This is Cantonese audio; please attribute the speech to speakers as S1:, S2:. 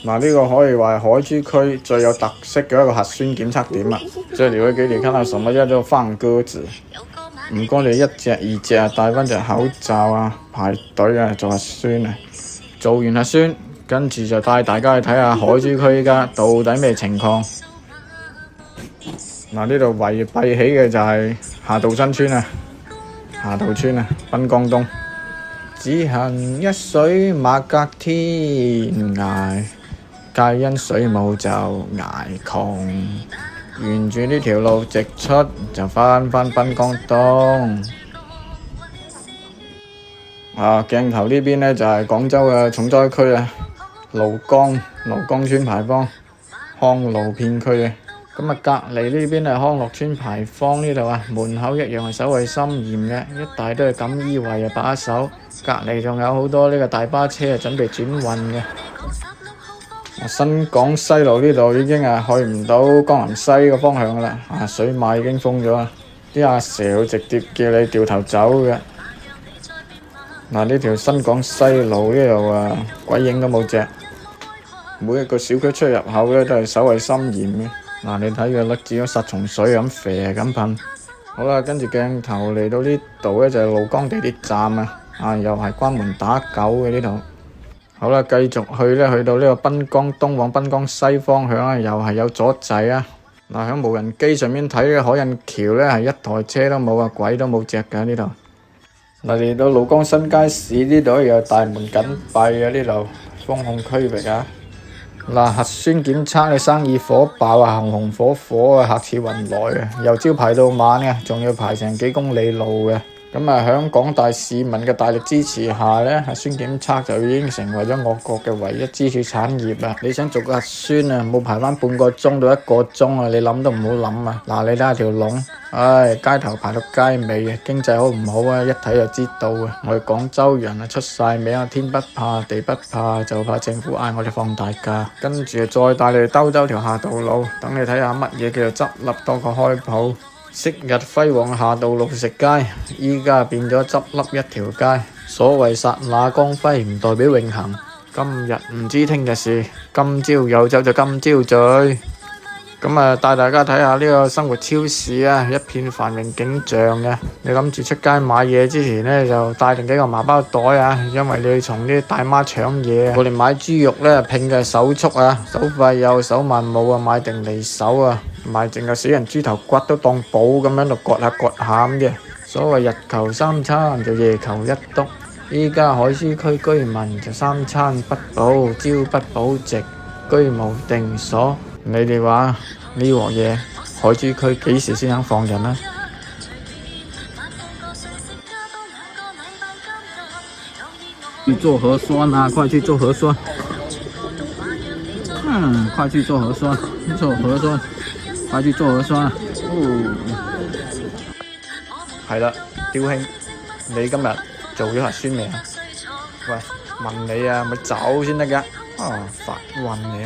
S1: 嗱，呢個可以話係海珠區最有特色嘅一個核酸檢測點啊！這裡會給你看到什麼叫做放鴿子。唔該，你一隻二隻啊，戴翻隻口罩啊，排隊啊做核酸啊。做完核酸，跟住就帶大家去睇下海珠區依家到底咩情況。嗱，呢度圍蔽起嘅就係下渡新村啊，下渡村啊，濱江東。只恨一水馬隔天涯，皆因水母就捱窮。沿住呢條路直出就返濱江東。鏡頭呢邊呢，就係廣州嘅重災區啊，蘆江村牌坊康樂片區嘅。咁隔離呢邊係康樂村牌坊呢度啊，門口一樣係守衞森嚴嘅，一大堆係錦衣衛把守。隔離仲有好多呢個大巴車準備轉運嘅。新港西路呢度已經去唔到江南西個方向啦，水馬已經封咗啦，啲阿蛇會直接叫你掉頭走嘅。呢條新港西路呢度鬼影都冇隻，每一個小區出入口咧都係守衞森嚴嘅。你睇佢甩住咗殺蟲水咁肥咁噴。好啦，跟住鏡頭嚟到呢度咧就係鷺江地鐵站啊，又係關門打狗嘅呢度。好啦，繼續去到呢個濱江東往濱江西方向又係有阻滯啊。喺無人機上面睇嘅海印橋咧係一台車都冇鬼都冇隻㗎呢度。嚟到鷺江新街市呢度又大門緊閉呢度封控區域啊。核酸檢測嘅生意火爆紅火客似雲來由朝排到晚仲要排成幾公里路嘅。響廣大市民嘅大力支持下核酸檢測就已經成為咗我國嘅唯一支柱產業啦。你想做個核酸冇排翻半個鐘到一個鐘你諗都唔好諗你睇下條龍，街頭排到街尾經濟好唔好一睇就知道我哋廣州人出晒名天不怕地不怕，就怕政府嗌我哋放大假。跟住再帶你兜條下渡路，等你睇下乜嘢叫做執笠多過開鋪。昔日輝煌下渡路食街，依家變咗執笠一條街。所謂剎那光輝唔代表永恆，今日唔知聽日事，今朝有酒就今朝醉。帶大家睇下呢個生活超市一片繁榮景象嘅。你諗住出街買嘢之前呢，就帶定幾個麻包袋因為你要從啲大媽搶嘢。我哋買豬肉呢，拼嘅手速手快有手慢冇買定離手買淨係死人豬頭骨都當寶咁樣度割下咁啫。所謂日求三餐就夜求一篤，依家海珠區居民就三餐不保，朝不保夕，居無定所。你哋話呢鑊嘢海珠區幾時先肯放人啊？去做核酸快去做核酸！快去做核酸，快去做核酸！係啦，雕兄，你今日做咗核酸未啊？喂，問你咪走先得㗎，發暈你